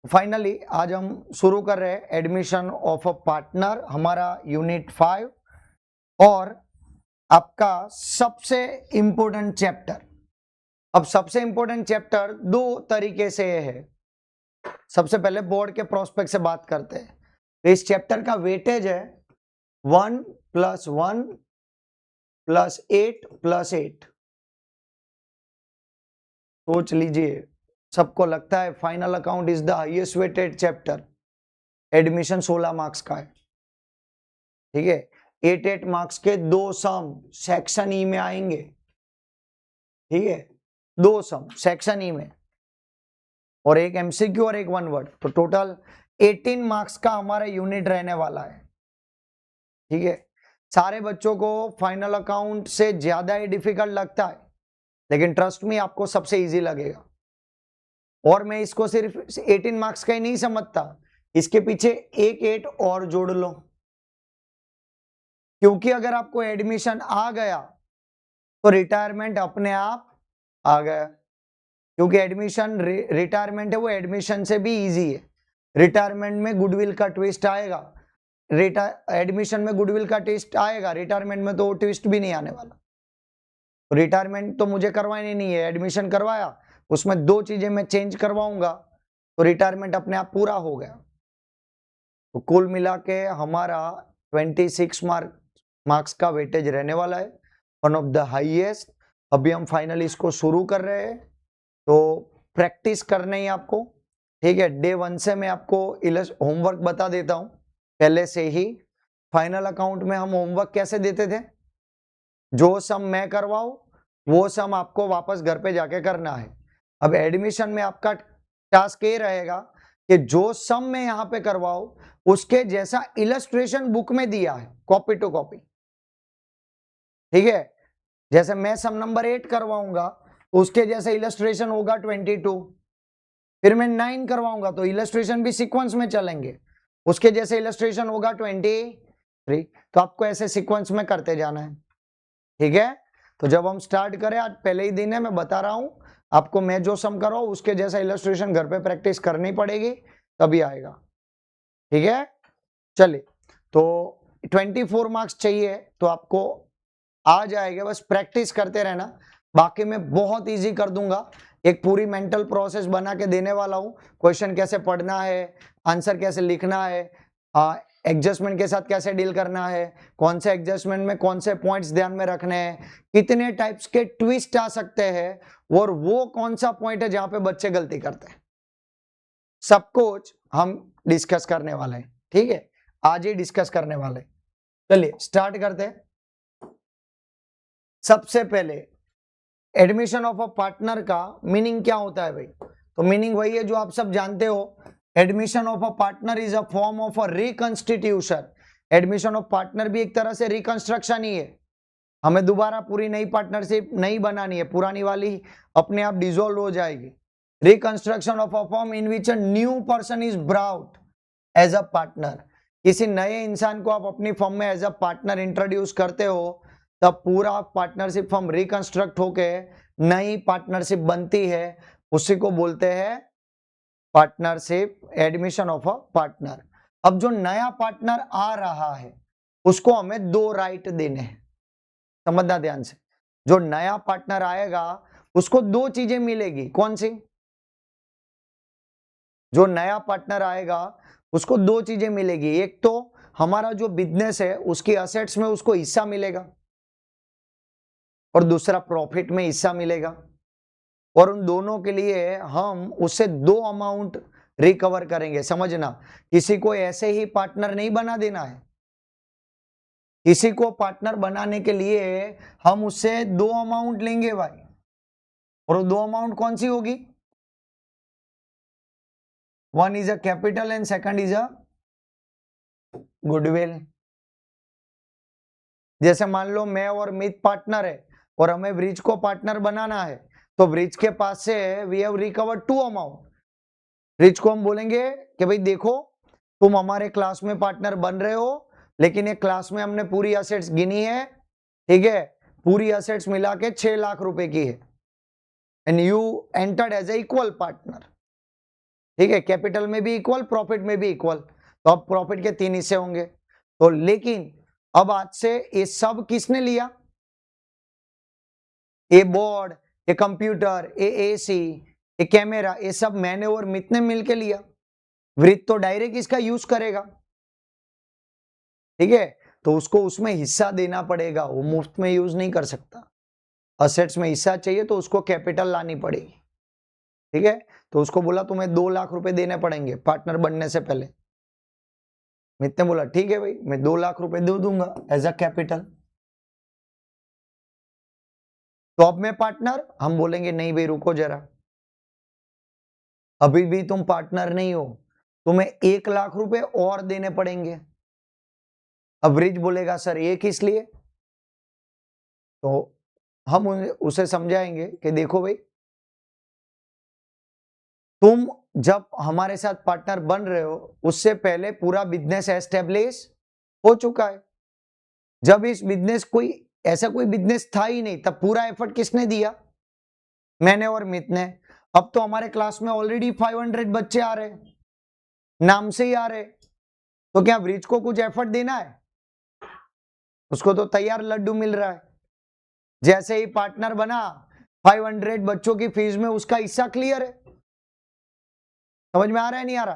Finally आज हम शुरू कर रहे हैं एडमिशन ऑफ अ पार्टनर, हमारा यूनिट 5 और आपका सबसे इंपॉर्टेंट चैप्टर। अब सबसे इंपॉर्टेंट चैप्टर दो तरीके से है। सबसे पहले बोर्ड के प्रोस्पेक्ट से बात करते हैं। इस चैप्टर का वेटेज है 1 + 1 + 8 + 8। सोच लीजिए, सबको लगता है final account is the highest weighted chapter. Admission 16 marks का है, ठीक है। 8 मार्क्स के दो सम सेक्शन ई में आएंगे, ठीक है। दो सम सेक्शन ई में और एक एमसीक्यू और एक वन वर्ड, तो टोटल 18 मार्क्स का हमारा यूनिट रहने वाला है, ठीक है। सारे बच्चों को फाइनल अकाउंट से ज्यादा ही डिफिकल्ट लगता है, लेकिन ट्रस्ट मी आपको सबसे इजी लगेगा। और मैं इसको सिर्फ 18 मार्क्स का ही नहीं समझता, इसके पीछे एक 8 और जोड़ लो, क्योंकि अगर आपको एडमिशन आ गया तो रिटायरमेंट अपने आप आ गया। क्योंकि एडमिशन रिटायरमेंट है, वो एडमिशन से भी इजी है। रिटायरमेंट में गुडविल का ट्विस्ट आएगा, एडमिशन में गुडविल का ट्विस्ट आएगा, रिटायरमेंट में तो वो ट्विस्ट भी नहीं आने वाला। रिटायरमेंट तो मुझे करवानी नहीं है, एडमिशन करवाया, उसमें दो चीजें मैं चेंज करवाऊंगा तो रिटायरमेंट अपने आप पूरा हो गया। तो कुल मिला के हमारा 26 मार्क्स का वेटेज रहने वाला है, वन ऑफ द हाईएस्ट। अभी हम फाइनली इसको शुरू कर रहे हैं, तो प्रैक्टिस करनी है आपको, ठीक है। डे 1 से मैं आपको होमवर्क बता देता हूं पहले से ही। फाइनल अकाउंट में हम होमवर्क कैसे देते थे, जो सम मैं करवाऊं वो सम आपको वापस घर पे जाके करना है। अब एडमिशन में आपका टास्क ये रहेगा कि जो सम मैं यहां पे करवाऊं उसके जैसा इलस्ट्रेशन बुक में दिया है, कॉपी टू कॉपी, ठीक है। जैसे मैं सम नंबर 8 करवाऊंगा तो उसके जैसा इलस्ट्रेशन होगा 22, फिर मैं 9 करवाऊंगा तो इलस्ट्रेशन भी सीक्वेंस में चलेंगे, उसके जैसे इलस्ट्रेशन होगा 23। तो आपको ऐसे सीक्वेंस में करते जाना है, ठीक है। तो जब हम स्टार्ट करें, आज पहले ही दिन है, मैं बता रहा हूं आपको, मैं जो सम कर रहा हूं उसके जैसा इलस्ट्रेशन घर पे प्रैक्टिस करनी पड़ेगी, तभी आएगा, ठीक है। चलिए, तो 24 मार्क्स चाहिए तो आपको आ जाएगा, बस प्रैक्टिस करते रहना। बाकी मैं बहुत इजी कर दूंगा, एक पूरी मेंटल प्रोसेस बना के देने वाला हूं। क्वेश्चन कैसे पढ़ना है, आंसर कैसे लिखना है, एडजस्टमेंट के साथ कैसे डील करना है, कौन से एडजस्टमेंट में कौन से पॉइंट्स ध्यान में रखने हैं, कितने टाइप्स के ट्विस्ट आ सकते हैं, और वो कौन सा पॉइंट है जहां पे बच्चे गलती करते हैं, सब कुछ हम डिस्कस करने वाले हैं, ठीक है। आज ही डिस्कस करने वाले। चलिए स्टार्ट करते हैं। सबसे पहले एडमिशन ऑफ अ पार्टनर का मीनिंग क्या होता है भाई, तो मीनिंग वही है जो आप सब जानते हो। Admission of a partner is a form of a reconstitution. Admission of partner भी एक तरह से रिकंस्ट्रक्शन ही है। हमें दोबारा पूरी नई पार्टनरशिप नहीं बनानी है, पुरानी वाली अपने आप डिसॉल्व हो जाएगी। Reconstruction of a form in which a new person is brought as a partner. किसी नए इंसान को आप अपनी फॉर्म में एज अ पार्टनर इंट्रोड्यूस करते हो, तब पूरा पार्टनरशिप फॉर्म रिकंस्ट्रक्ट होके नई पार्टनरशिप बनती है, उसी को बोलते हैं partnership, admission of a partner. अब जो नया पार्टनर आ रहा है उसको हमें दो राइट देने हैं, समझना ध्यान से। जो नया पार्टनर आएगा उसको दो चीजें मिलेगी, कौन सी? जो नया पार्टनर आएगा उसको दो चीजें मिलेगी, एक तो हमारा जो बिजनेस है उसकी असेट्स में उसको हिस्सा मिलेगा, और दूसरा प्रॉफिट में हिस्सा मिलेगा। और उन दोनों के लिए हम उससे दो अमाउंट रिकवर करेंगे, समझना। किसी को ऐसे ही पार्टनर नहीं बना देना है, किसी को पार्टनर बनाने के लिए हम उससे दो अमाउंट लेंगे भाई। और वो दो अमाउंट कौन सी होगी? One is a capital and second is a goodwill. जैसे मान लो मैं और मित पार्टनर है और हमें ब्रिज को पार्टनर बनाना है, तो ब्रिज के पास से we have recovered two amount. Brij को हम बोलेंगे कि भाई देखो, तुम हमारे क्लास में पार्टनर बन रहे हो, लेकिन ये क्लास में हमने पूरी असेट्स गिनी है, ठीक है, पूरी असेट्स मिला के 6 लाख रुपए की है, and you entered as a equal partner, ठीक है, कैपिटल में भी इक्वल, प्रॉफिट में भी इक्वल। तो अब प्रॉफिट के 3 हिस्से होंगे। तो लेकिन अब आज से ये सब किसने लिया? ये बोर्ड, ये कंप्यूटर, ये एसी, ये कैमरा, ये सब मैंने और मित ने मिलके लिया। वृत्त तो डायरेक्ट इसका यूज करेगा, ठीक है, तो उसको उसमें हिस्सा देना पड़ेगा, वो मुफ्त में यूज नहीं कर सकता। असेट्स में हिस्सा चाहिए तो उसको कैपिटल लानी पड़ेगी, ठीक है। तो उसको बोला तुम्हें 2 लाख रुपए देने पड़ेंगे पार्टनर बनने से पहले। मित ने बोला ठीक है भाई, मैं 2 लाख रुपए दे दूंगा एज अ कैपिटल। तो अब मैं पार्टनर, हम बोलेंगे नहीं भाई रुको जरा, अभी भी तुम पार्टनर नहीं हो, तुम्हें 1 लाख रुपए और देने पड़ेंगे। अब ब्रिज बोलेगा सर ये किस लिए? तो हम उसे समझाएंगे कि देखो भाई, तुम जब हमारे साथ पार्टनर बन रहे हो उससे पहले पूरा बिजनेस एस्टेब्लिश हो चुका है। जब इस बिजनेस ऐसा कोई बिजनेस था ही नहीं, तब पूरा एफर्ट किसने दिया? मैंने और मित ने। अब तो हमारे क्लास में ऑलरेडी 500 बच्चे आ रहे, नाम से ही आ रहे, तो क्या ब्रिज को कुछ एफर्ट देना है? उसको तो तैयार लड्डू मिल रहा है। जैसे ही पार्टनर बना, 500 बच्चों की फीस में उसका हिस्सा क्लियर है। समझ में आ रहा है नहीं आ रहा?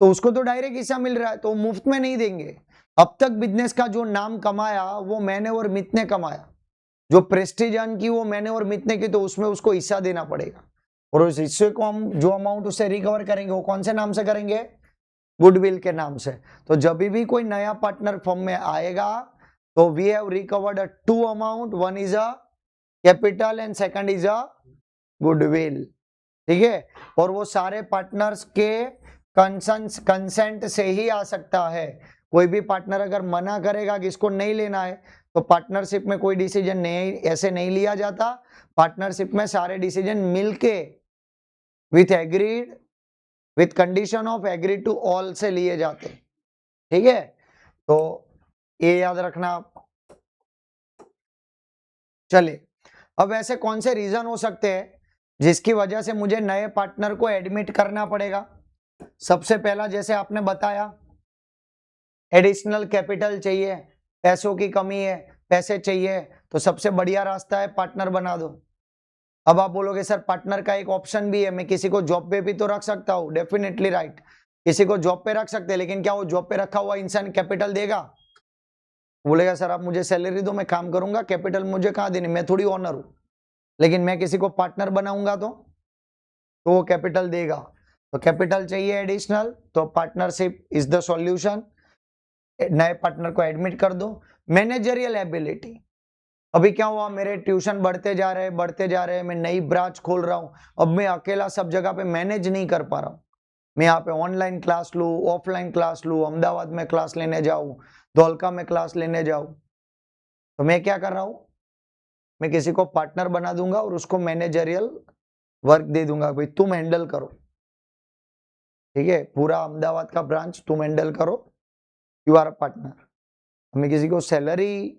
तो उसको तो डायरेक्ट हिस्सा मिल रहा है, तो मुफ्त में नहीं देंगे। अब तक बिजनेस का जो नाम कमाया वो मैंने और मित ने कमाया, जो प्रेस्टीज अर्न की वो मैंने और मित ने की, तो उसमें उसको हिस्सा देना पड़ेगा। और उस हिस्से को हम जो अमाउंट उससे रिकवर करेंगे वो कौन से नाम से करेंगे? गुडविल के नाम से। तो जब भी कोई नया पार्टनर फर्म में आएगा तो we have recovered a 2 amount, one is a capital and second is a goodwill, ठीक है। और वो सारे पार्टनर्स के कंसेंट से ही आ सकता है। कोई भी पार्टनर अगर मना करेगा कि इसको नहीं लेना है, तो पार्टनरशिप में कोई डिसीजन नहीं ऐसे नहीं लिया जाता। पार्टनरशिप में सारे डिसीजन मिलके with agreed, with condition of agreed to all से लिए जाते, ठीक है। तो ये याद रखना आप। चलिए, अब ऐसे कौन से रीजन हो सकते हैं जिसकी वजह से मुझे नए पार्टनर को एडमिट करना पड़ेगा? सबसे पहला, जैसे आपने बताया, एडिशनल कैपिटल चाहिए, पैसों की कमी है, पैसे चाहिए, तो सबसे बढ़िया रास्ता है पार्टनर बना दो। अब आप बोलोगे सर पार्टनर का एक ऑप्शन भी है, मैं किसी को जॉब पे भी तो रख सकता हूँ। डेफिनेटली राइट, किसी को जॉब पे रख सकते हैं, लेकिन क्या वो जॉब पे रखा हुआ इंसान कैपिटल देगा? बोलेगा सर आप मुझे सैलरी दो, मैं काम करूंगा, कैपिटल मुझे कहाँ देनी, मैं थोड़ी ओनर हूँ। लेकिन मैं किसी को पार्टनर बनाऊंगा तो वो कैपिटल देगा। तो कैपिटल चाहिए एडिशनल, तो पार्टनरशिप इज द सॉल्यूशन। नए पार्टनर को एडमिट कर दो। मैनेजरियल एबिलिटी, अभी क्या हुआ, मेरे ट्यूशन बढ़ते जा रहे हैं, मैं नई ब्रांच खोल रहा हूं, अब मैं अकेला सब जगह पे मैनेज नहीं कर पा रहा हूं। मैं यहाँ पे ऑनलाइन क्लास लूँ, ऑफलाइन क्लास लूँ, अहमदाबाद में क्लास लेने जाऊँ, धौलका में क्लास लेने जाऊँ, तो मैं क्या कर रहा हूँ, मैं किसी को पार्टनर बना दूंगा और उसको मैनेजरियल वर्क दे दूंगा, भाई तुम हैंडल करो, ठीक है, पूरा अहमदाबाद का ब्रांच तुम हैंडल करो, यू आर अ पार्टनर। मैं किसी को सैलरी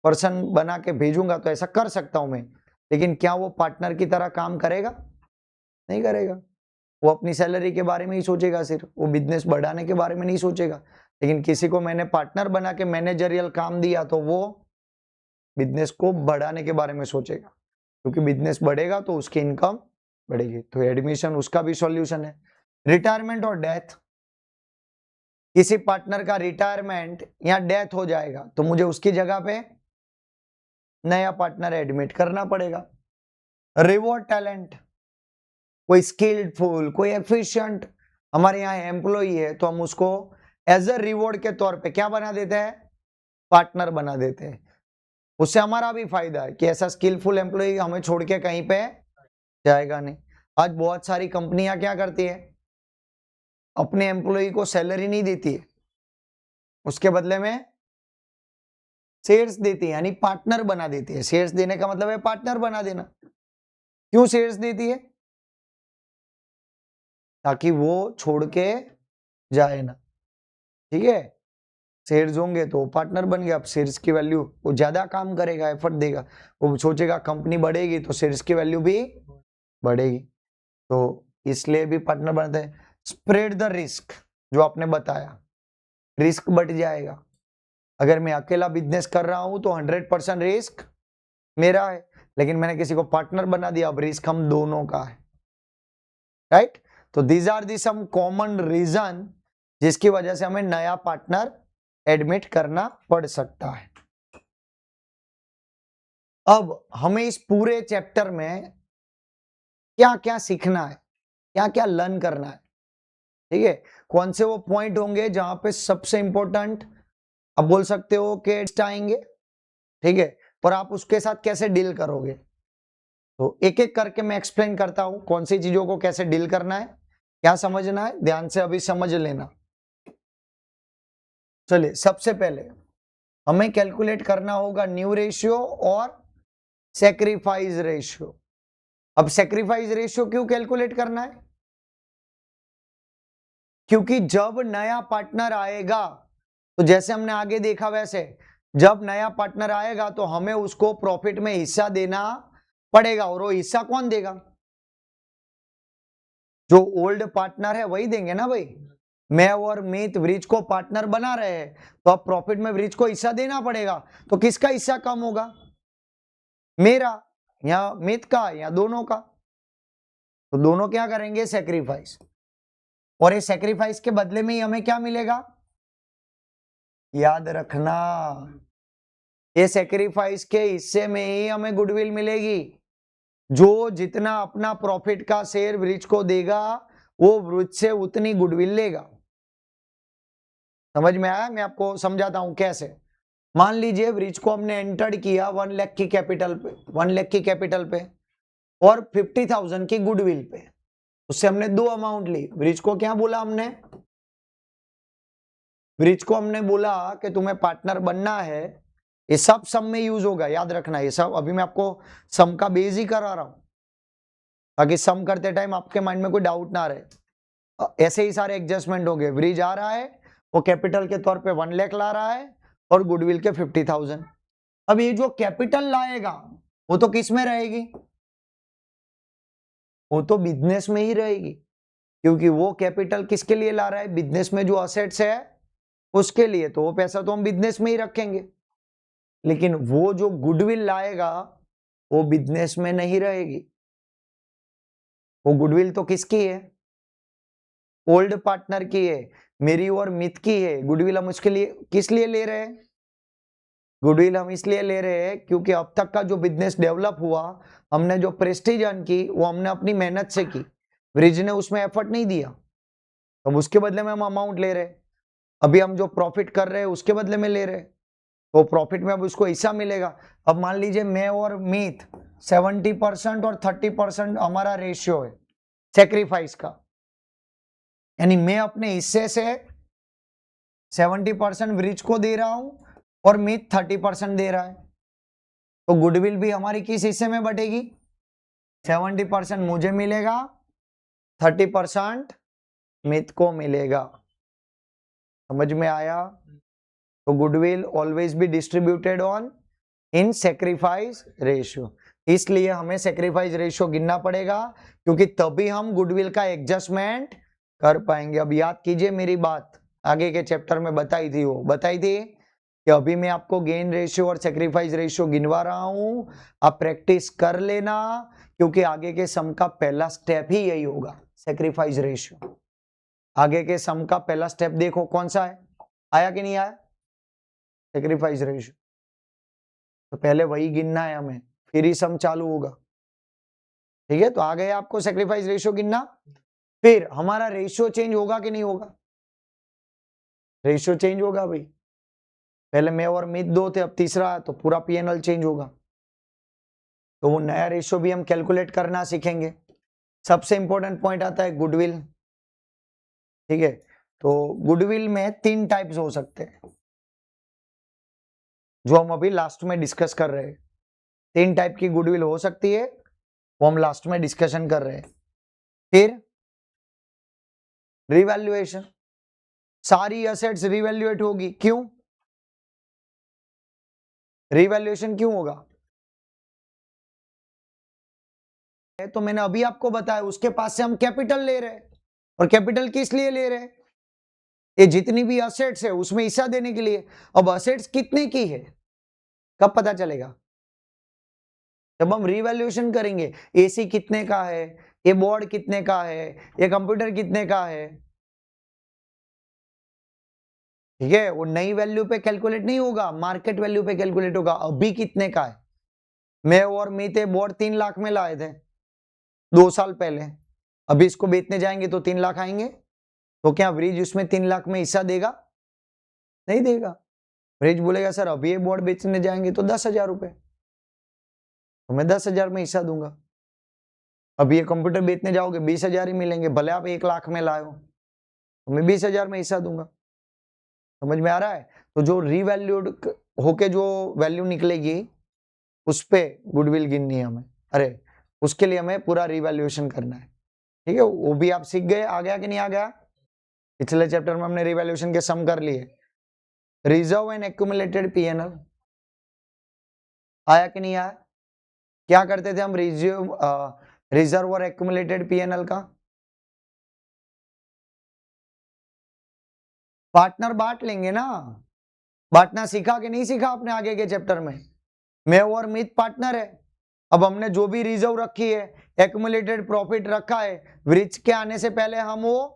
पर्सन बना के भेजूंगा तो ऐसा कर सकता हूं मैं, लेकिन क्या वो पार्टनर की तरह काम करेगा? नहीं करेगा। वो अपनी सैलरी के बारे में ही सोचेगा, सिर्फ वो बिजनेस बढ़ाने के बारे में नहीं सोचेगा। लेकिन किसी को मैंने पार्टनर बना के मैनेजरियल काम दिया तो वो बिजनेस को बढ़ाने के बारे में सोचेगा, क्योंकि बिजनेस बढ़ेगा तो उसकी इनकम बढ़ेगी। तो एडमिशन उसका भी सॉल्यूशन है। रिटायरमेंट और डेथ, किसी पार्टनर का रिटायरमेंट या डेथ हो जाएगा तो मुझे उसकी जगह पे नया पार्टनर एडमिट करना पड़ेगा। रिवॉर्ड टैलेंट, कोई स्किल्डफुल, कोई एफिशिएंट हमारे यहाँ एम्प्लॉई है तो हम उसको एज अ रिवॉर्ड के तौर पे क्या बना देते हैं? पार्टनर बना देते हैं। उससे हमारा भी फायदा है कि ऐसा स्किलफुल एम्प्लॉई हमें छोड़ के कहीं पे जाएगा नहीं। आज बहुत सारी कंपनियां क्या करती है, अपने एम्प्लॉई को सैलरी नहीं देती है, उसके बदले में शेयर्स देती है, यानी पार्टनर बना देती है। शेयर्स देने का मतलब है पार्टनर बना देना। क्यों शेयर्स देती है? ताकि वो छोड़ के जाए ना, ठीक है। शेयर्स होंगे तो पार्टनर बन गया। अब शेयर्स की वैल्यू, वो ज्यादा काम करेगा, एफर्ट देगा, वो सोचेगा कंपनी बढ़ेगी तो शेयर्स की वैल्यू भी बढ़ेगी। तो इसलिए भी पार्टनर बनते हैं। स्प्रेड द रिस्क, जो आपने बताया, रिस्क बढ़ जाएगा। अगर मैं अकेला बिजनेस कर रहा हूं तो 100% रिस्क मेरा है, लेकिन मैंने किसी को पार्टनर बना दिया, अब रिस्क हम दोनों का है, राइट। तो these are the some common reason जिसकी वजह से हमें नया पार्टनर एडमिट करना पड़ सकता है। अब हमें इस पूरे चैप्टर में क्या क्या सीखना है, क्या क्या लर्न करना है, ठीक है। कौन से वो पॉइंट होंगे जहां पे सबसे इंपॉर्टेंट आप बोल सकते हो कि आएंगे, ठीक है, और आप उसके साथ कैसे डील करोगे। तो एक एक करके मैं एक्सप्लेन करता हूं कौन सी चीजों को कैसे डील करना है, क्या समझना है, ध्यान से अभी समझ लेना। चलिए, सबसे पहले हमें कैलकुलेट करना होगा न्यू रेशियो और सैक्रिफाइस रेशियो। अब सैक्रिफाइस रेशियो क्यों कैलकुलेट करना है? क्योंकि जब नया पार्टनर आएगा, तो जैसे हमने आगे देखा वैसे जब नया पार्टनर आएगा तो हमें उसको प्रॉफिट में हिस्सा देना पड़ेगा, और वो हिस्सा कौन देगा? जो ओल्ड पार्टनर है वही देंगे ना भाई। मैं और मीत ब्रिज को पार्टनर बना रहे हैं, तो अब प्रॉफिट में ब्रिज को हिस्सा देना पड़ेगा, तो किसका हिस्सा कम होगा? मेरा या मीत का या दोनों का? तो दोनों क्या करेंगे? सेक्रीफाइस। और ये सेक्रीफाइस के बदले में ही हमें क्या मिलेगा? याद रखना, ये सेक्रीफाइस के हिस्से में ही हमें गुडविल मिलेगी। जो जितना अपना प्रॉफिट का शेयर ब्रिज को देगा, वो ब्रिज से उतनी गुडविल लेगा। समझ में आया? मैं आपको समझाता हूं कैसे। मान लीजिए ब्रिज को हमने एंटर्ड किया 1 लाख की कैपिटल पे, 1 लाख की कैपिटल पे और 50,000 की गुडविल पे। उससे हमने दो अमाउंट ली। ब्रिज को क्या बोला हमने? ब्रिज को हमने बोला कि तुम्हें पार्टनर बनना है। ये सब सम में यूज होगा, याद रखना। ये सब अभी मैं आपको सम का बेस ही करा रहा हूं, ताकि सम करते टाइम आपके माइंड में कोई डाउट ना रहे। ऐसे ही सारे एडजस्टमेंट हो गए। ब्रिज आ रहा है, वो कैपिटल के तौर पे 1 लाख ला रहा है और गुडविल के 50,000। अब ये जो कैपिटल लाएगा वो तो किस में रहेगी? वो तो बिजनेस में ही रहेगी, क्योंकि वो कैपिटल किसके लिए ला रहा है? बिजनेस में जो असेट्स है उसके लिए। तो वो पैसा तो हम बिजनेस में ही रखेंगे, लेकिन वो जो गुडविल लाएगा वो बिजनेस में नहीं रहेगी। वो गुडविल तो किसकी है? ओल्ड पार्टनर की है, मेरी और मित की है। गुडविल हम उसके लिए किस लिए ले रहे हैं? गुडविल हम इसलिए ले रहे हैं क्योंकि अब तक का जो बिजनेस डेवलप हुआ, हमने जो प्रेस्टीज अर्न की, वो हमने अपनी मेहनत से की। ब्रिज ने उसमें एफर्ट नहीं दिया, अब उसके बदले में हम अमाउंट ले रहे हैं। अभी हम जो प्रॉफिट कर रहे हैं उसके बदले में ले रहे हैं, तो प्रॉफिट में अब उसको हिस्सा मिलेगा। अब मान लीजिए मैं और मीत 70% और 30% हमारा रेशियो है सेक्रीफाइस का, यानी मैं अपने हिस्से से 70% ब्रिज को दे रहा हूं और मीत 30% दे रहा है। तो गुडविल भी हमारी किस हिस्से में बटेगी? 70% मुझे मिलेगा, 30% मीत को मिलेगा। समझ में आया? तो goodwill always be distributed on in sacrifice ratio. इसलिए हमें सेक्रीफाइस रेशियो गिनना पड़ेगा, क्योंकि तभी हम गुडविल का एडजस्टमेंट कर पाएंगे। अब याद कीजिए मेरी बात, आगे के चैप्टर में बताई थी, वो बताई थी कि अभी मैं आपको गेन रेशियो और सेक्रीफाइस रेशियो गिनवा रहा हूं, आप प्रैक्टिस कर लेना, क्योंकि आगे के सम का पहला स्टेप ही यही होगा, सेक्रीफाइस रेशियो। आगे के सम का पहला स्टेप देखो कौन सा है, आया कि नहीं आया? Sacrifice ratio. तो पहले वही गिनना है हमें, फिर ही सम चालू होगा। ठीक है, तो आ गया आपको सेक्रीफाइस रेशियो गिनना। फिर हमारा रेशियो चेंज होगा कि नहीं होगा? रेशियो चेंज होगा भाई। पहले मैं और मित दो थे, अब तीसरा है, तो पूरा पीएनएल चेंज होगा। तो वो नया रेशियो भी हम कैलकुलेट करना सीखेंगे। सबसे इंपॉर्टेंट पॉइंट आता है गुडविल। ठीक है, तो गुडविल में 3 टाइप्स हो सकते हैं, जो हम अभी लास्ट में डिस्कस कर रहे हैं। 3 टाइप की गुडविल हो सकती है, वो हम लास्ट में डिस्कशन कर रहे हैं। फिर रिवैल्यूएशन, सारी असेट्स रिवैल्यूएट होगी। क्यों रिवैल्यूएशन क्यों होगा? है तो मैंने अभी आपको बताया उसके पास से हम कैपिटल ले रहे हैं। और कैपिटल किस लिए ले रहे हैं? ये जितनी भी असेट्स है उसमें हिस्सा देने के लिए। अब असेट्स कितने की है कब पता चलेगा? जब हम रिवैल्यूएशन करेंगे। एसी कितने का है, ये बोर्ड कितने का है, ये कंप्यूटर कितने का है, ठीक है। वो नई वैल्यू पे कैलकुलेट नहीं होगा, मार्केट वैल्यू पे कैलकुलेट होगा। अभी कितने का है? मैं और मीते बोर्ड 3 लाख में लाए थे 2 साल पहले। अभी इसको बेचने जाएंगे तो 3 लाख आएंगे। तो क्या ब्रिज उसमें 3 लाख में हिस्सा देगा? नहीं देगा। ब्रिज बोलेगा सर अभी ये बोर्ड बेचने जाएंगे तो 10,000 रुपए, तो मैं 10,000 में हिस्सा दूंगा। अभी ये कंप्यूटर बेचने जाओगे 20,000 ही मिलेंगे, भले आप 1 लाख में लाए हो, तो मैं 20,000 में हिस्सा दूंगा। समझ में आ रहा है? तो जो रीवैल्यूड होके जो वैल्यू निकलेगी उस पे गुडविल गिननी है हमें। अरे उसके लिए हमें पूरा रिवैल्यूएशन करना है, ठीक है। वो भी आप सीख गए, आ गया कि नहीं आ गया? पिछले चैप्टर में हमने रिवैल्यूएशन के सम कर लिए। रिजर्व एंड एक्यूमुलेटेड पीएनएल आया कि नहीं आया? क्या करते थे हम रिजर्व और एक्यूमुलेटेड पीएनएल का? पार्टनर बांट लेंगे ना। बांटना सीखा कि नहीं सीखा आपने आगे के चैप्टर में? मैं और मीत पार्टनर है। अब हमने जो भी रिजर्व रखी है, एक्यूमुलेटेड प्रॉफिट रखा है, ब्रिज के आने से पहले हम वो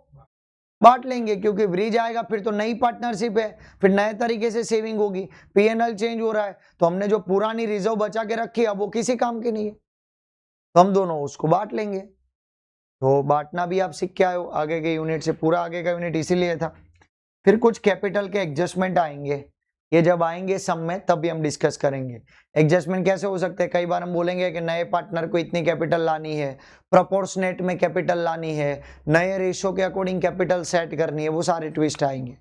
बांट लेंगे, क्योंकि ब्रिज आएगा फिर तो नई पार्टनरशिप है, फिर नए तरीके से सेविंग होगी। पीएनएल चेंज हो रहा है तो हमने जो पुरानी रिजर्व बचा के रखी है अब वो किसी काम की नहीं है, तो हम दोनों उसको बांट लेंगे। तो बांटना भी आप सीख के आए हो आगे के यूनिट से। पूरा आगे का यूनिट इसीलिए था। फिर कुछ कैपिटल के एडजस्टमेंट आएंगे, ये जब आएंगे सम में तभी हम डिस्कस करेंगे। एडजस्टमेंट कैसे हो सकते हैं? कई बार हम बोलेंगे कि नए पार्टनर को इतनी कैपिटल लानी है, प्रोपोर्शनेट में कैपिटल लानी है, नए रेशो के अकॉर्डिंग कैपिटल सेट करनी है, वो सारे ट्विस्ट आएंगे,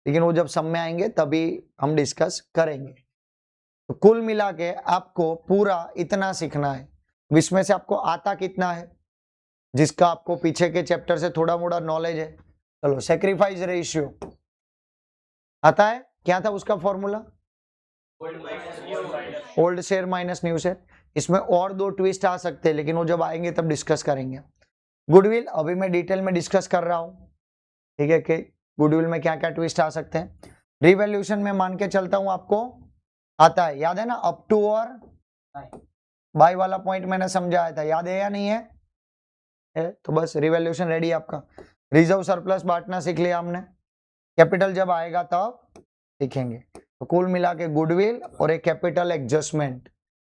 लेकिन वो जब सम में आएंगे तभी हम डिस्कस करेंगे। तो कुल मिला के आपको पूरा इतना सीखना है। इसमें से आपको आता कितना है, जिसका आपको पीछे के चैप्टर से थोड़ा मोड़ा नॉलेज है। चलो, सेक्रीफाइस रेशियो आता है, क्या था उसका formula? Old share minus new share. इसमें और 2 ट्विस्ट आ सकते हैं, लेकिन वो जब आएंगे तब डिस्कस करेंगे। गुडविल अभी मैं डिटेल में डिस्कस कर रहा हूं, ठीक है, कि गुडविल में क्या क्या ट्विस्ट आ सकते हैं। रिवैल्यूएशन में मान के चलता हूं आपको आता है, याद है ना? अप टू और बाय वाला पॉइंट मैंने समझाया था, याद है या नहीं है? तो बस रिवैल्यूएशन रेडी आपका। रिजर्व सरप्लस बांटना सीख लिया हमने, कैपिटल जब आएगा तब सीखेंगे। तो कुल मिला के गुडविल और एक कैपिटल एडजस्टमेंट,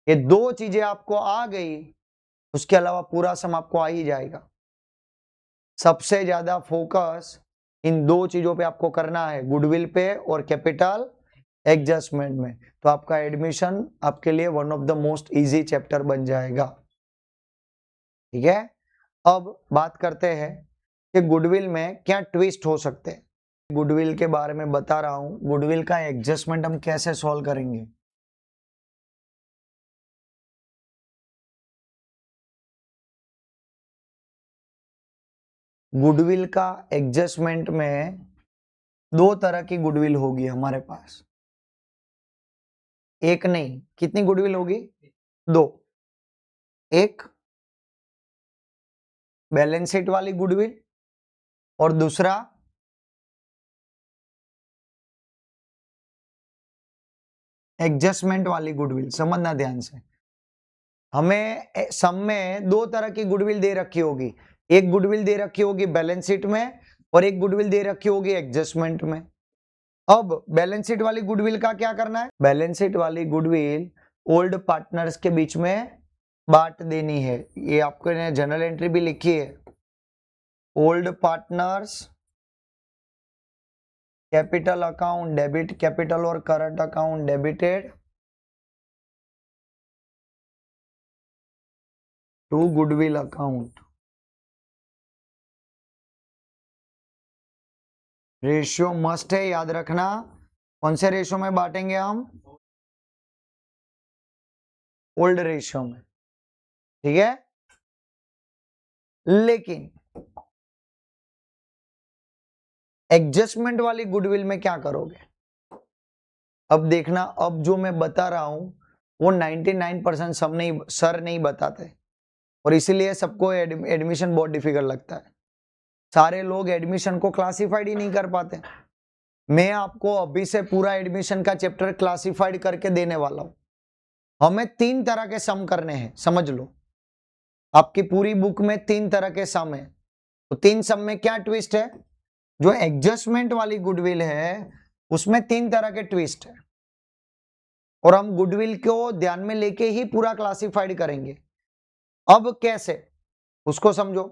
ये 2 चीजें आपको आ गई, उसके अलावा पूरा सम आपको आ ही जाएगा। सबसे ज्यादा फोकस इन 2 चीजों पे आपको करना है, गुडविल पे और कैपिटल एडजस्टमेंट में। तो आपका एडमिशन आपके लिए one of the most easy chapter बन जाएगा, ठीक है। अब बात करते हैं कि गुडविल में क्या ट्विस्ट हो सकते हैं। गुडविल के बारे में बता रहा हूं, गुडविल का एडजस्टमेंट हम कैसे सॉल्व करेंगे। गुडविल का एडजस्टमेंट में 2 तरह की गुडविल होगी हमारे पास। एक नहीं, कितनी गुडविल होगी? 2। एक बैलेंस शीट वाली गुडविल और दूसरा एडजस्टमेंट वाली गुडविल। समझना ध्यान से, हमें सम में 2 तरह की गुडविल दे रखी होगी। एक गुडविल दे रखी होगी बैलेंस शीट में और एक गुडविल दे रखी होगी एडजस्टमेंट में। अब बैलेंस शीट वाली गुडविल का क्या करना है? बैलेंस शीट वाली गुडविल ओल्ड पार्टनर्स के बीच में बांट देनी है। ये आपको जनरल एंट्री भी लिखी है, old partners capital account debit, capital और current account debited to goodwill account. Ratio must है, याद रखना। कौन से रेशियो में बांटेंगे हम? ओल्ड रेशियो में, ठीक है। लेकिन एडजस्टमेंट वाली गुडविल में क्या करोगे? अब देखना, अब जो मैं बता रहा हूं वो 99% सब नहीं, सर नहीं बताते। और इसीलिए सबको एडमिशन बहुत डिफिकल्ट लगता है। सारे लोग एडमिशन को क्लासिफाइड ही नहीं कर पाते। मैं आपको अभी से पूरा एडमिशन का चैप्टर क्लासिफाइड करके देने वाला हूं। हमें 3 तरह के सम करने हैं, समझ लो। आपकी पूरी बुक में 3 तरह के सम है। तो 3 सम में क्या ट्विस्ट है? जो एडजस्टमेंट वाली गुडविल है उसमें 3 तरह के ट्विस्ट है, और हम गुडविल को ध्यान में लेके ही पूरा क्लासिफाइड करेंगे। अब कैसे, उसको समझो।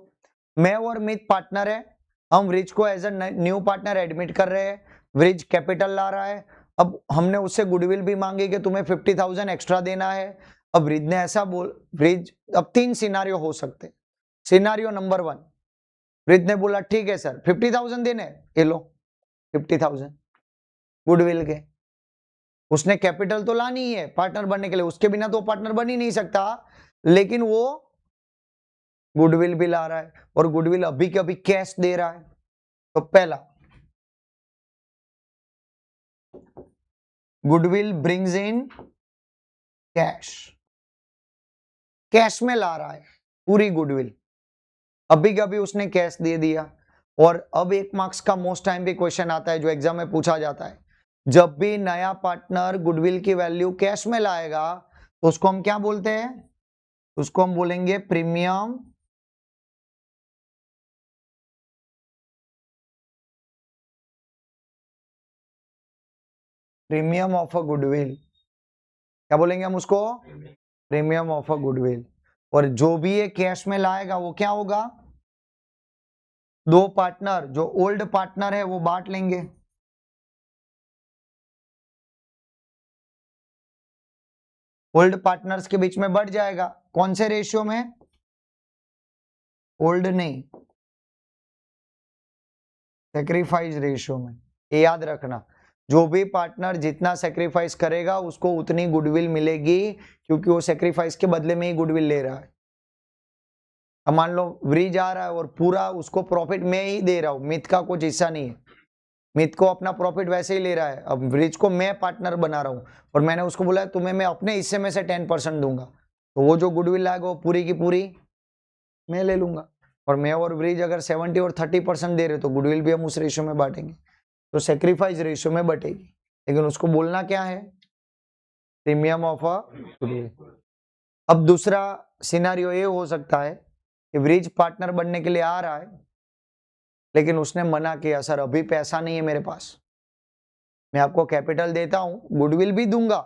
मैं और मित पार्टनर है, हम व्रिज को as a new partner admit कर रहे हैं। व्रिज कैपिटल ला रहा है। अब हमने उससे गुडविल भी मांगी कि तुम्हें 50,000 एक्स्ट्रा देना है। अब व्रिज ने ऐसा व्रिज, अब 3 सिनारियो हो सकते। सिनारियो नंबर 1, व्रिज ने बोला ठीक है सर 50,000 देने, ये लो 50,000 गुडविल के। उसने कैपिटल तो लानी ही है पार्टनर बनने के लिए, उसके बिना तो पार्टनर बन ही नहीं सकता, लेकिन वो गुडविल भी ला रहा है और गुडविल अभी के अभी कैश दे रहा है। तो पहला, goodwill brings in cash, cash में ला रहा है पूरी गुडविल, अभी के अभी उसने कैश दे दिया। और अब 1 मार्क्स का मोस्ट टाइम भी क्वेश्चन आता है जो एग्जाम में पूछा जाता है। जब भी नया पार्टनर गुडविल की वैल्यू कैश में लाएगा तो उसको हम क्या बोलते हैं? उसको हम बोलेंगे premium premium of a goodwill. क्या बोलेंगे हम उसको? Premium of a goodwill. और जो भी ये कैश में लाएगा वो क्या होगा? 2 पार्टनर, जो ओल्ड पार्टनर है वो बांट लेंगे। ओल्ड पार्टनर्स के बीच में बढ़ जाएगा। कौन से रेशियो में? ओल्ड नहीं, सेक्रीफाइस रेशियो में। ये याद रखना, जो भी पार्टनर जितना सेक्रीफाइस करेगा उसको उतनी गुडविल मिलेगी, क्योंकि वो सेक्रीफाइस के बदले में ही गुडविल ले रहा है। अब मान लो व्रिज आ रहा है और पूरा उसको प्रॉफिट मैं ही दे रहा हूं, मित का कुछ हिस्सा नहीं है, मित को अपना प्रॉफिट वैसे ही ले रहा है। अब व्रिज को मैं पार्टनर बना रहा हूं और मैंने उसको बोला तुम्हें मैं अपने हिस्से में से 10% दूंगा, तो वो जो गुडविल लाएगा वो पूरी की पूरी मैं ले लूंगा। और मैं और व्रिज अगर 70 और 30% दे रहे तो गुडविल भी हम उस रेशियो में बांटेंगे, तो सेक्रीफाइस रेशियो में बटेगी। लेकिन उसको बोलना क्या है? Premium of a goodwill. अब दूसरा सिनारियो ये हो सकता है कि व्रिज पार्टनर बनने के लिए आ रहा है, लेकिन उसने मना किया, सर अभी पैसा नहीं है मेरे पास, मैं आपको कैपिटल देता हूं, गुडविल भी दूंगा,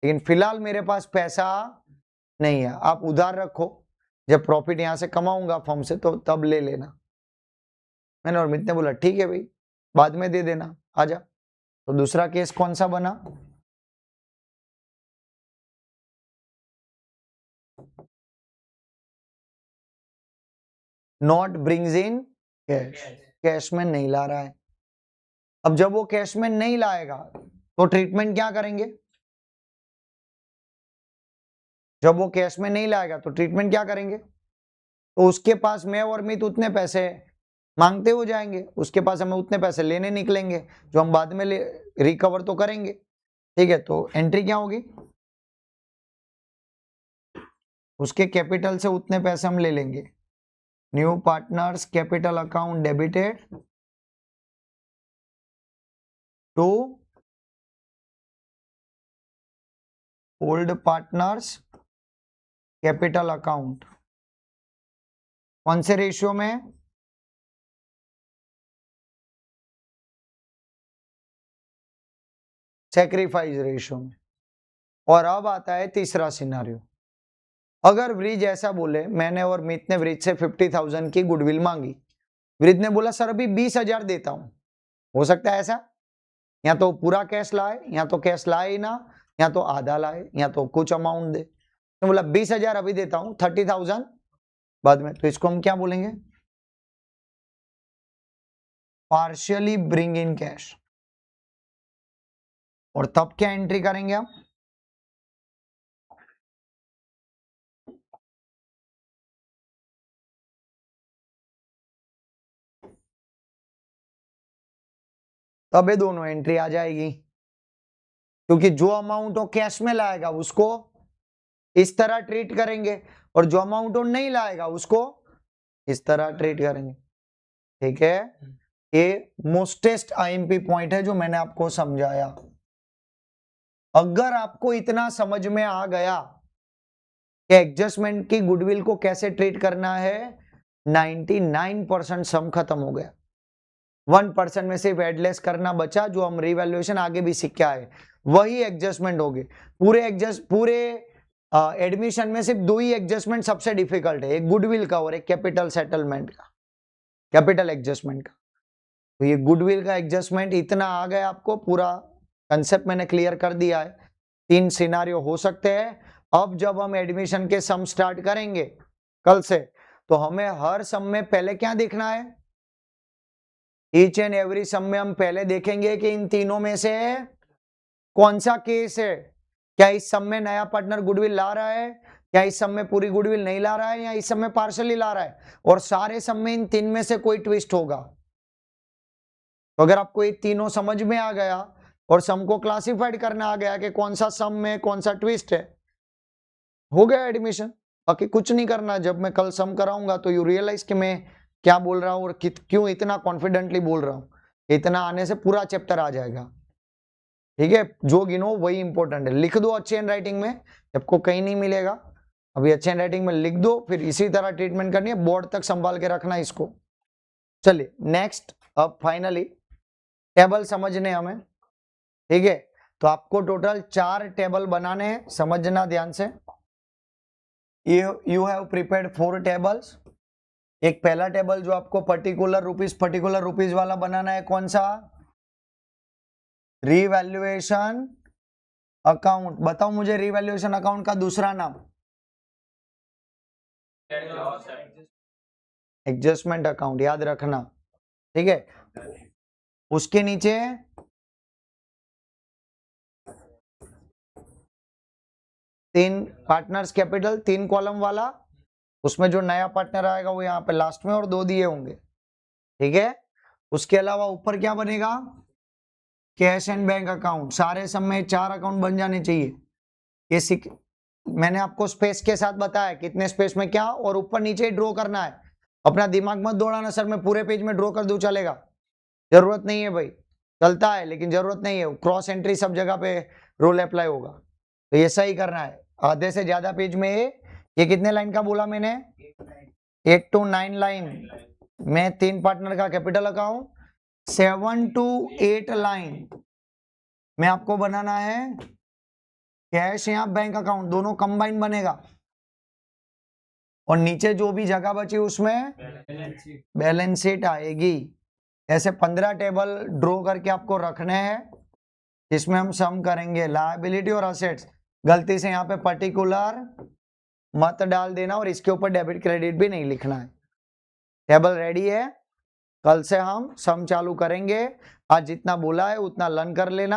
लेकिन फिलहाल मेरे पास पैसा नहीं है, आप उधार रखो, जब प्रॉफिट यहां से कमाऊंगा फर्म से तो तब ले लेना। मैंने और मित ने बोला ठीक है भाई, बाद में दे देना, आजा। तो दूसरा केस कौन सा बना? Not brings in cash, cash में नहीं ला रहा है। अब जब वो कैश में नहीं लाएगा तो ट्रीटमेंट क्या करेंगे? जब वो कैश में नहीं लाएगा तो ट्रीटमेंट क्या करेंगे? तो उसके पास मैं और मित उतने पैसे मांगते हो जाएंगे, उसके पास हमें उतने पैसे लेने निकलेंगे जो हम बाद में रिकवर तो करेंगे। ठीक है, तो एंट्री क्या होगी? उसके कैपिटल से उतने पैसे हम ले लेंगे। New partners capital account debited to old partners capital account. कौन से रेशियो में? सेक्रीफाइस रेशियो में। और अब आता है तीसरा सिनारियो। अगर व्रिज ऐसा बोले, मैंने और मित ने व्रिज से 50,000 की गुडविल मांगी, व्रिज ने बोला सर अभी 20,000 देता हूं, हो सकता है ऐसा, या तो पूरा कैश लाए, या तो कैश लाए ही ना, या तो आधा लाए, या तो कुछ अमाउंट दे। तो बोला 20,000 अभी देता हूं, 30,000 बाद में, तो इसको हम क्या बोलेंगे? Partially bring in cash. और तब क्या एंट्री करेंगे हम? तब ये दोनों एंट्री आ जाएगी, क्योंकि जो अमाउंट वो कैश में लाएगा उसको इस तरह ट्रीट करेंगे, और जो अमाउंट वो नहीं लाएगा उसको इस तरह ट्रीट करेंगे। ठीक है, ये मोस्टेस्ट आईएमपी पॉइंट है जो मैंने आपको समझाया। अगर आपको इतना समझ में आ गया कि एडजस्टमेंट की गुडविल को कैसे ट्रीट करना है, 99% सम खत्म हो गया। 1% में सिर्फ एडलेस करना बचा, जो हम रिवैल्यूएशन आगे भी सीख के आए, वही एडजस्टमेंट हो गए। पूरे एडमिशन में सिर्फ 2 ही एडजस्टमेंट सबसे डिफिकल्ट है, एक गुडविल का और एक कैपिटल सेटलमेंट का, कैपिटल एडजस्टमेंट का। तो ये गुडविल का एडजस्टमेंट इतना आ गया, आपको पूरा कंसेप्ट मैंने क्लियर कर दिया है। 3 सिनारियो हो सकते हैं। अब जब हम एडमिशन के सम स्टार्ट करेंगे कल से, तो हमें हर सम में पहले क्या देखना है, ईच एंड एवरी सम में हम पहले देखेंगे कि इन तीनों में से कौन सा केस है। क्या इस सम में नया पार्टनर गुडविल ला रहा है, क्या इस सम में पूरी गुडविल नहीं ला रहा है, या इस सम में पार्शियली ला रहा है, और सारे सम में इन 3 में से कोई ट्विस्ट होगा। तो अगर आपको ये तीनों समझ में आ गया और सम को क्लासिफाइड करना आ गया कि कौन सा सम में कौन सा ट्विस्ट है, हो गया एडमिशन। बाकी कुछ नहीं करना। जब मैं कल सम कराऊंगा तो यू रियलाइज कि मैं क्या बोल रहा हूं और क्यों इतना कॉन्फिडेंटली बोल रहा हूं। इतना आने से पूरा चैप्टर आ जाएगा। ठीक है, जो गिनो वही इंपॉर्टेंट है। लिख दो अच्छे हैंड राइटिंग में, आपको कहीं नहीं मिलेगा। अभी अच्छे हैंड राइटिंग में लिख दो, फिर इसी तरह ट्रीटमेंट करनी है, बोर्ड तक संभाल के रखना इसको। चलिए नेक्स्ट, अब फाइनली टेबल समझने हमें। ठीक है, तो आपको टोटल 4 टेबल बनाने हैं, समझना ध्यान से। You have prepared 4 tables. एक पहला टेबल जो आपको पर्टिकुलर रुपीज वाला बनाना है, कौन सा, रिवैल्यूएशन अकाउंट। बताओ मुझे रिवैल्यूएशन अकाउंट का दूसरा नाम, एडजस्टमेंट अकाउंट, याद रखना। ठीक है, उसके नीचे तीन पार्टनर्स कैपिटल, 3 कॉलम वाला, उसमें जो नया पार्टनर आएगा वो यहाँ पे लास्ट में, और 2 दिए होंगे। ठीक है, उसके अलावा ऊपर क्या बनेगा, कैश एंड बैंक अकाउंट। सारे सब में 4 अकाउंट बन जाने चाहिए। ये मैंने आपको स्पेस के साथ बताया कितने स्पेस में क्या, और ऊपर नीचे ड्रॉ करना है। अपना दिमाग मत दौड़ाना, सर मैं पूरे पेज में ड्रॉ कर दूं चलेगा, जरूरत नहीं है भाई। चलता है लेकिन जरूरत नहीं है। क्रॉस एंट्री सब जगह पे रूल अप्लाई होगा, तो ये सही करना है। आधे से ज्यादा पेज में ये कितने लाइन का बोला मैंने, 8 to 9 लाइन में 3 पार्टनर का कैपिटल अकाउंट। 7 to 8 लाइन में आपको बनाना है कैश या बैंक अकाउंट, दोनों कंबाइन बनेगा। और नीचे जो भी जगह बची उसमें बैलेंस शीट आएगी। ऐसे 15 टेबल ड्रॉ करके आपको रखने हैं, जिसमें हम सम करेंगे लायबिलिटी और असेट्स। गलती से यहाँ पे पर्टिकुलर मत डाल देना, और इसके ऊपर डेबिट क्रेडिट भी नहीं लिखना है। टेबल रेडी है, कल से हम सम चालू करेंगे। आज जितना बोला है उतना लर्न कर लेना।